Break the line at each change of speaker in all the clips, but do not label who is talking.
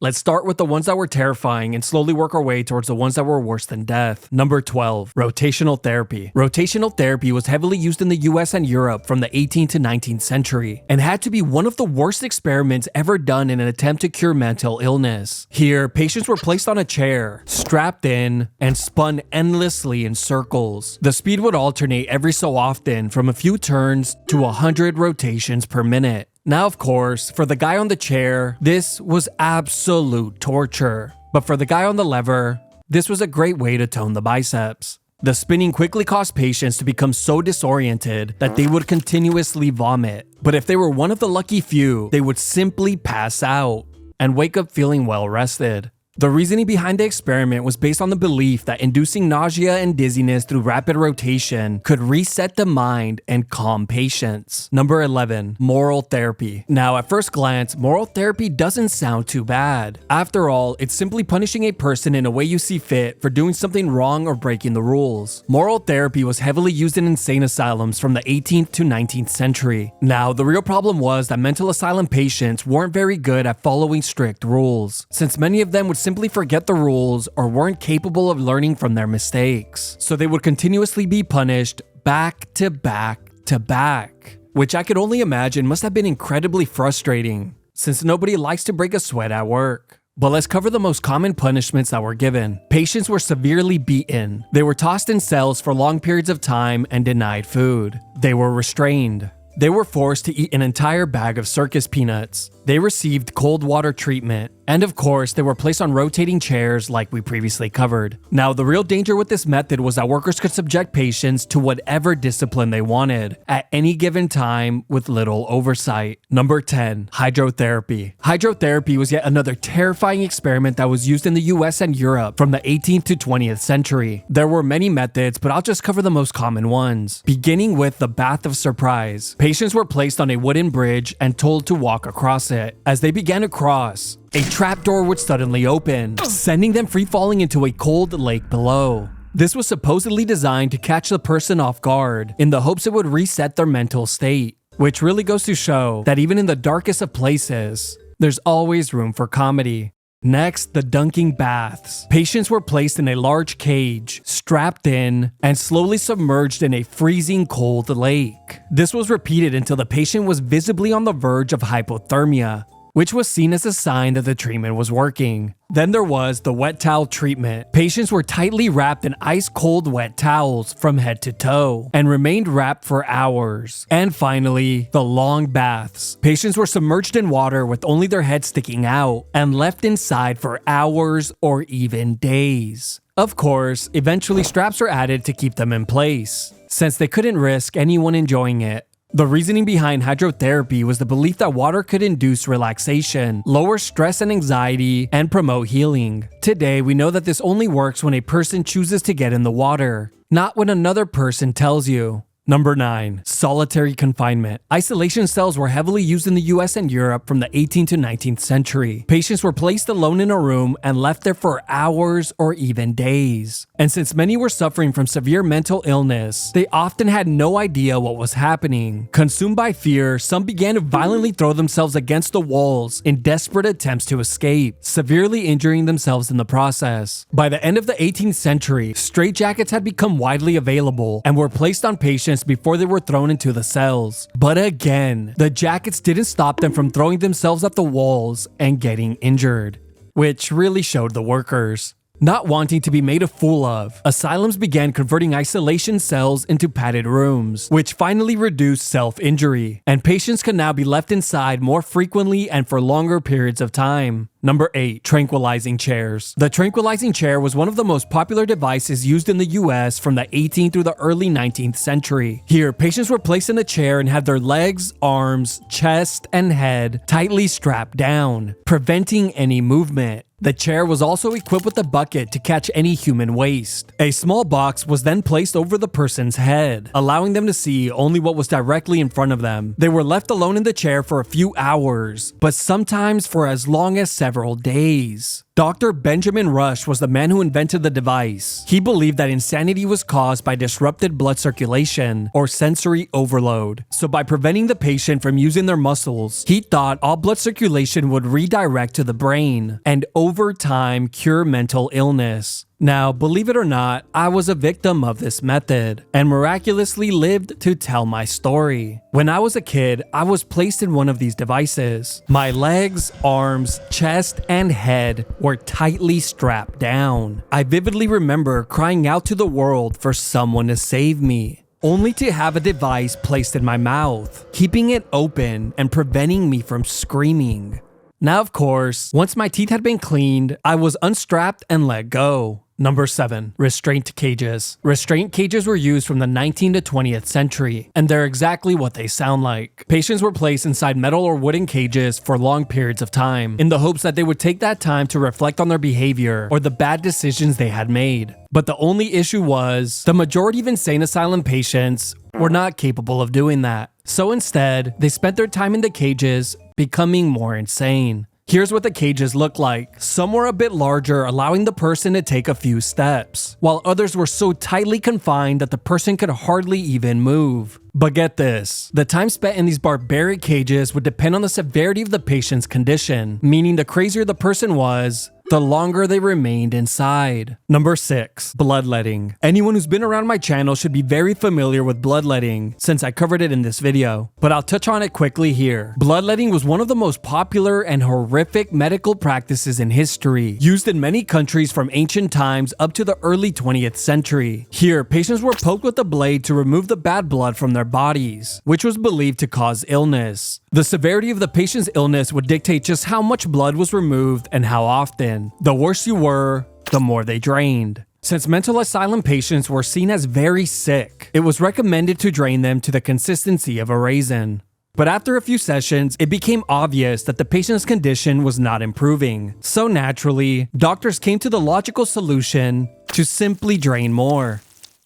Let's start with the ones that were terrifying and slowly work our way towards the ones that were worse than death. Number 12. Rotational Therapy. Rotational therapy was heavily used in the US and Europe from the 18th to 19th century and had to be one of the worst experiments ever done in an attempt to cure mental illness. Here, patients were placed on a chair, strapped in, and spun endlessly in circles. The speed would alternate every so often from a few turns to 100 rotations per minute. Now, of course, for the guy on the chair, this was absolute torture. But for the guy on the lever, this was a great way to tone the biceps. The spinning quickly caused patients to become so disoriented that they would continuously vomit. But if they were one of the lucky few, they would simply pass out and wake up feeling well rested. The reasoning behind the experiment was based on the belief that inducing nausea and dizziness through rapid rotation could reset the mind and calm patients. Number 11. Moral therapy. Now, at first glance, moral therapy doesn't sound too bad. After all, it's simply punishing a person in a way you see fit for doing something wrong or breaking the rules. Moral therapy was heavily used in insane asylums from the 18th to 19th century. Now, the real problem was that mental asylum patients weren't very good at following strict rules, since many of them would simply forget the rules or weren't capable of learning from their mistakes. So they would continuously be punished back to back to back, which I could only imagine must have been incredibly frustrating, since nobody likes to break a sweat at work. But let's cover the most common punishments that were given. Patients were severely beaten. They were tossed in cells for long periods of time and denied food. They were restrained. They were forced to eat an entire bag of circus peanuts. They received cold water treatment. And of course, they were placed on rotating chairs like we previously covered. Now, the real danger with this method was that workers could subject patients to whatever discipline they wanted at any given time with little oversight. Number 10. Hydrotherapy. Hydrotherapy was yet another terrifying experiment that was used in the US and Europe from the 18th to 20th century. There were many methods, but I'll just cover the most common ones. Beginning with the bath of surprise. Patients were placed on a wooden bridge and told to walk across it. As they began to cross, a trapdoor would suddenly open, sending them free-falling into a cold lake below. This was supposedly designed to catch the person off guard, in the hopes it would reset their mental state. Which really goes to show that even in the darkest of places, there's always room for comedy. Next, the dunking baths. Patients were placed in a large cage, strapped in, and slowly submerged in a freezing cold lake. This was repeated until the patient was visibly on the verge of hypothermia, which was seen as a sign that the treatment was working. Then there was the wet towel treatment. Patients were tightly wrapped in ice-cold wet towels from head to toe and remained wrapped for hours. And finally, the long baths. Patients were submerged in water with only their heads sticking out and left inside for hours or even days. Of course, eventually straps were added to keep them in place, since they couldn't risk anyone enjoying it. The reasoning behind hydrotherapy was the belief that water could induce relaxation, lower stress and anxiety, and promote healing. Today, we know that this only works when a person chooses to get in the water, not when another person tells you. Number 9. Solitary confinement. Isolation cells were heavily used in the US and Europe from the 18th to 19th century. Patients were placed alone in a room and left there for hours or even days. And since many were suffering from severe mental illness, they often had no idea what was happening. Consumed by fear, some began to violently throw themselves against the walls in desperate attempts to escape, severely injuring themselves in the process. By the end of the 18th century, straitjackets had become widely available and were placed on patients before they were thrown into the cells. But again, the jackets didn't stop them from throwing themselves at the walls and getting injured, which really showed the workers. Not wanting to be made a fool of, asylums began converting isolation cells into padded rooms, which finally reduced self-injury, and patients could now be left inside more frequently and for longer periods of time. Number 8. Tranquilizing chairs. The tranquilizing chair was one of the most popular devices used in the US from the 18th through the early 19th century. Here, patients were placed in a chair and had their legs, arms, chest, and head tightly strapped down, preventing any movement. The chair was also equipped with a bucket to catch any human waste. A small box was then placed over the person's head, allowing them to see only what was directly in front of them. They were left alone in the chair for a few hours, but sometimes for as long as 7 several days. Dr. Benjamin Rush was the man who invented the device. He believed that insanity was caused by disrupted blood circulation or sensory overload. So by preventing the patient from using their muscles, he thought all blood circulation would redirect to the brain and over time cure mental illness. Now, believe it or not, I was a victim of this method and miraculously lived to tell my story. When I was a kid, I was placed in one of these devices. My legs, arms, chest, and head were tightly strapped down. I vividly remember crying out to the world for someone to save me, only to have a device placed in my mouth, keeping it open and preventing me from screaming. Now, of course, once my teeth had been cleaned, I was unstrapped and let go. Number 7. Restraint Cages. Restraint cages were used from the 19th to 20th century, and they're exactly what they sound like. Patients were placed inside metal or wooden cages for long periods of time, in the hopes that they would take that time to reflect on their behavior or the bad decisions they had made. But the only issue was, the majority of insane asylum patients were not capable of doing that. So instead, they spent their time in the cages, becoming more insane. Here's what the cages look like. Some were a bit larger, allowing the person to take a few steps, while others were so tightly confined that the person could hardly even move. But get this, the time spent in these barbaric cages would depend on the severity of the patient's condition, meaning the crazier the person was, the longer they remained inside. Number 6. Bloodletting. Anyone who's been around my channel should be very familiar with bloodletting, since I covered it in this video, but I'll touch on it quickly here. Bloodletting was one of the most popular and horrific medical practices in history, used in many countries from ancient times up to the early 20th century. Here, patients were poked with a blade to remove the bad blood from their bodies, which was believed to cause illness. The severity of the patient's illness would dictate just how much blood was removed and how often. The worse you were, the more they drained. Since mental asylum patients were seen as very sick, it was recommended to drain them to the consistency of a raisin. But after a few sessions, it became obvious that the patient's condition was not improving. So naturally, doctors came to the logical solution to simply drain more,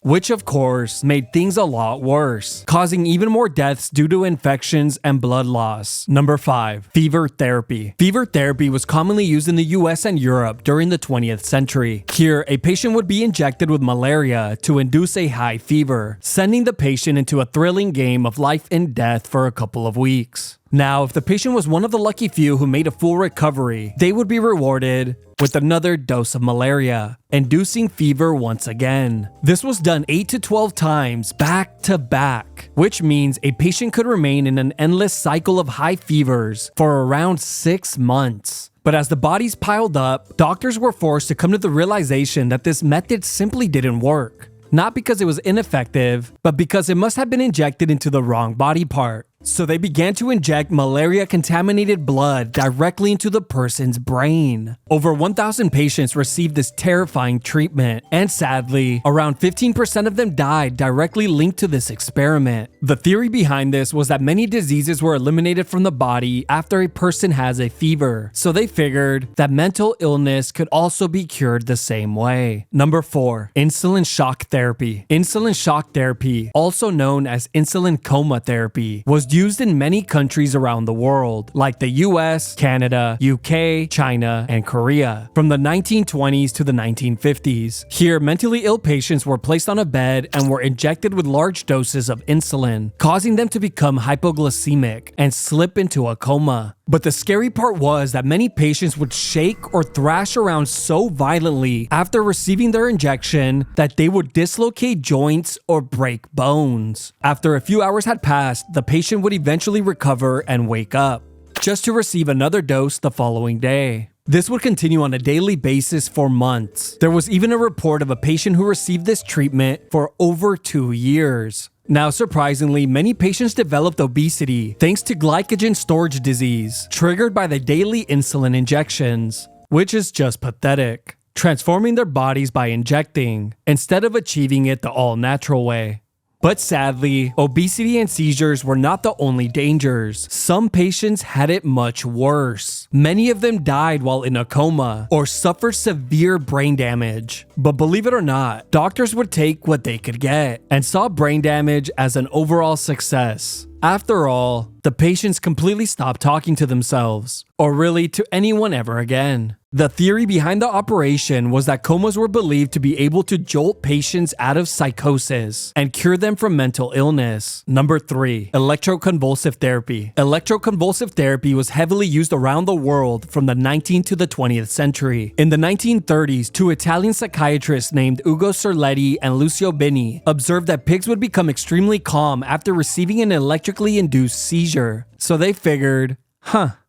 which of course made things a lot worse, causing even more deaths due to infections and blood loss. Number 5. Fever therapy. Fever therapy was commonly used in the US and Europe during the 20th century. Here, a patient would be injected with malaria to induce a high fever, sending the patient into a thrilling game of life and death for a couple of weeks. Now, if the patient was one of the lucky few who made a full recovery, they would be rewarded with another dose of malaria, inducing fever once again. This was done 8 to 12 times back to back, which means a patient could remain in an endless cycle of high fevers for around 6 months. But as the bodies piled up, doctors were forced to come to the realization that this method simply didn't work. Not because it was ineffective, but because it must have been injected into the wrong body part. So they began to inject malaria-contaminated blood directly into the person's brain. Over 1,000 patients received this terrifying treatment, and sadly, around 15% of them died directly linked to this experiment. The theory behind this was that many diseases were eliminated from the body after a person has a fever, so they figured that mental illness could also be cured the same way. Number 4. Insulin shock therapy. Insulin shock therapy, also known as insulin coma therapy, was used in many countries around the world, like the US, Canada, UK, China, and Korea, from the 1920s to the 1950s. Here, mentally ill patients were placed on a bed and were injected with large doses of insulin, causing them to become hypoglycemic and slip into a coma. But the scary part was that many patients would shake or thrash around so violently after receiving their injection that they would dislocate joints or break bones. After a few hours had passed, the patient would eventually recover and wake up, just to receive another dose the following day. This would continue on a daily basis for months. There was even a report of a patient who received this treatment for over 2 years. Now, surprisingly, many patients developed obesity thanks to glycogen storage disease, triggered by the daily insulin injections, which is just pathetic, transforming their bodies by injecting, instead of achieving it the all-natural way. But sadly, obesity and seizures were not the only dangers. Some patients had it much worse. Many of them died while in a coma or suffered severe brain damage. But believe it or not, doctors would take what they could get and saw brain damage as an overall success. After all, the patients completely stopped talking to themselves, or really to anyone ever again. The theory behind the operation was that comas were believed to be able to jolt patients out of psychosis and cure them from mental illness. Number 3. Electroconvulsive Therapy. Electroconvulsive therapy was heavily used around the world from the 19th to the 20th century. In the 1930s, two Italian psychiatrists named Ugo Cerletti and Lucio Bini observed that pigs would become extremely calm after receiving an electrically induced seizure. So they figured,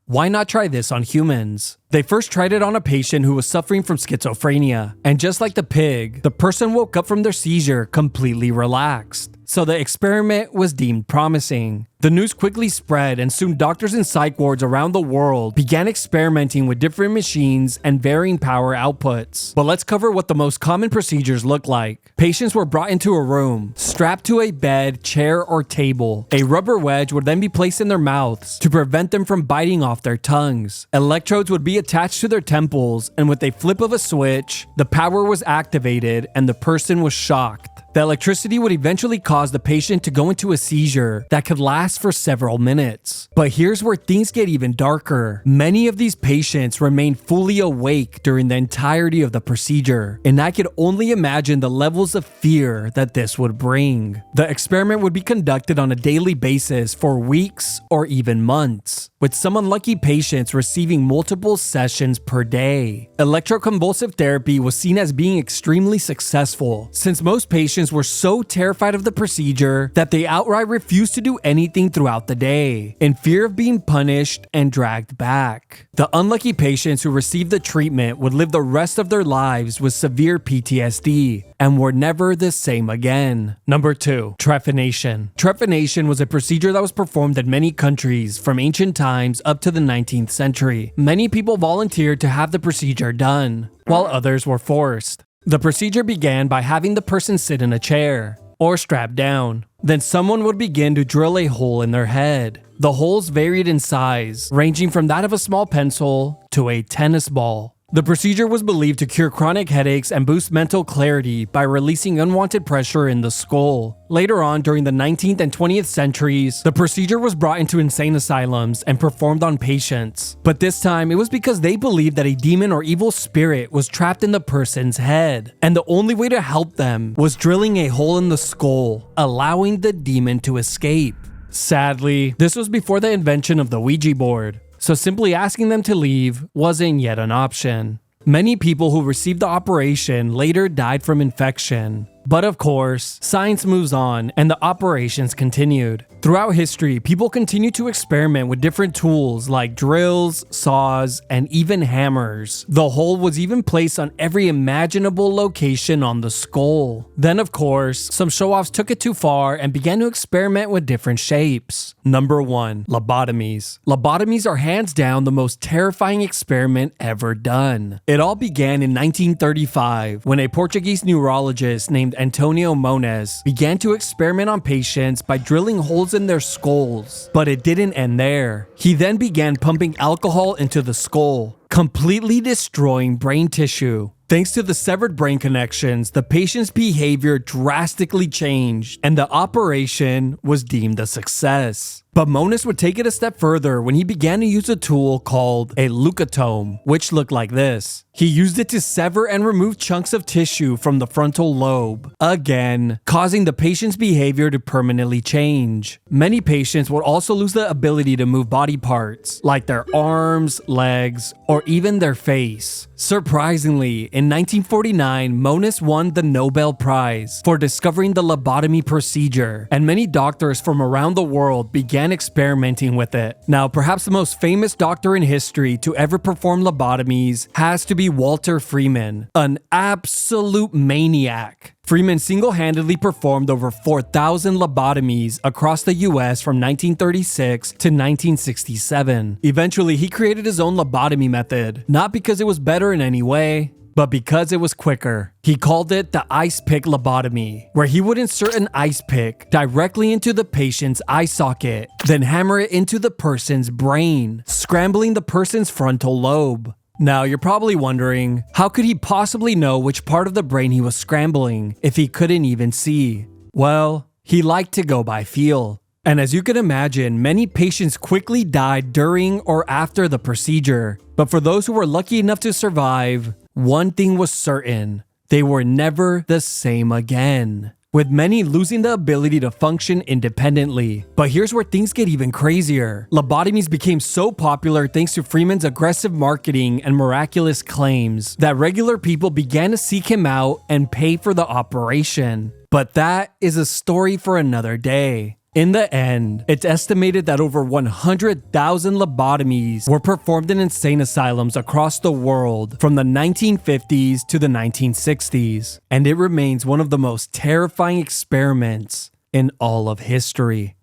why not try this on humans? They first tried it on a patient who was suffering from schizophrenia, and just like the pig, the person woke up from their seizure completely relaxed. So the experiment was deemed promising. The news quickly spread, and soon doctors in psych wards around the world began experimenting with different machines and varying power outputs. But let's cover what the most common procedures look like. Patients were brought into a room, strapped to a bed, chair, or table. A rubber wedge would then be placed in their mouths to prevent them from biting off their tongues. Electrodes would be attached to their temples, and with a flip of a switch, the power was activated and the person was shocked. The electricity would eventually cause the patient to go into a seizure that could last for several minutes. But here's where things get even darker. Many of these patients remained fully awake during the entirety of the procedure, and I could only imagine the levels of fear that this would bring. The experiment would be conducted on a daily basis for weeks or even months, with some unlucky patients receiving multiple sessions per day. Electroconvulsive therapy was seen as being extremely successful, since most patients were so terrified of the procedure that they outright refused to do anything throughout the day, in fear of being punished and dragged back. The unlucky patients who received the treatment would live the rest of their lives with severe PTSD and were never the same again. Number 2. Trephination. Trephination was a procedure that was performed in many countries from ancient times up to the 19th century. Many people volunteered to have the procedure done, while others were forced. The procedure began by having the person sit in a chair or strapped down. Then someone would begin to drill a hole in their head. The holes varied in size, ranging from that of a small pencil to a tennis ball. The procedure was believed to cure chronic headaches and boost mental clarity by releasing unwanted pressure in the skull. Later on, during the 19th and 20th centuries, the procedure was brought into insane asylums and performed on patients. But this time, it was because they believed that a demon or evil spirit was trapped in the person's head, and the only way to help them was drilling a hole in the skull, allowing the demon to escape. Sadly, this was before the invention of the Ouija board, so simply asking them to leave wasn't yet an option. Many people who received the operation later died from infection. But of course, science moves on and the operations continued. Throughout history, people continued to experiment with different tools like drills, saws, and even hammers. The hole was even placed on every imaginable location on the skull. Then of course, some show-offs took it too far and began to experiment with different shapes. Number 1. Lobotomies. Lobotomies are hands down the most terrifying experiment ever done. It all began in 1935 when a Portuguese neurologist named Antonio Moniz began to experiment on patients by drilling holes in their skulls. But it didn't end there. He then began pumping alcohol into the skull, completely destroying brain tissue. Thanks to the severed brain connections, the patient's behavior drastically changed, and the operation was deemed a success. But Moniz would take it a step further when he began to use a tool called a leucotome, which looked like this. He used it to sever and remove chunks of tissue from the frontal lobe, again, causing the patient's behavior to permanently change. Many patients would also lose the ability to move body parts, like their arms, legs, or even their face. Surprisingly, in 1949, Moniz won the Nobel Prize for discovering the lobotomy procedure, and many doctors from around the world began experimenting with it. Now, perhaps the most famous doctor in history to ever perform lobotomies has to be Walter Freeman, an absolute maniac. Freeman single-handedly performed over 4,000 lobotomies across the US from 1936 to 1967. Eventually, he created his own lobotomy method, not because it was better in any way, but because it was quicker, he called it the ice pick lobotomy, where he would insert an ice pick directly into the patient's eye socket, then hammer it into the person's brain, scrambling the person's frontal lobe. Now, you're probably wondering, how could he possibly know which part of the brain he was scrambling if he couldn't even see? Well, he liked to go by feel. And as you can imagine, many patients quickly died during or after the procedure. But for those who were lucky enough to survive, one thing was certain: they were never the same again, with many losing the ability to function independently. But here's where things get even crazier. Lobotomies became so popular thanks to Freeman's aggressive marketing and miraculous claims that regular people began to seek him out and pay for the operation. But that is a story for another day. In the end, it's estimated that over 100,000 lobotomies were performed in insane asylums across the world from the 1950s to the 1960s, and it remains one of the most terrifying experiments in all of history.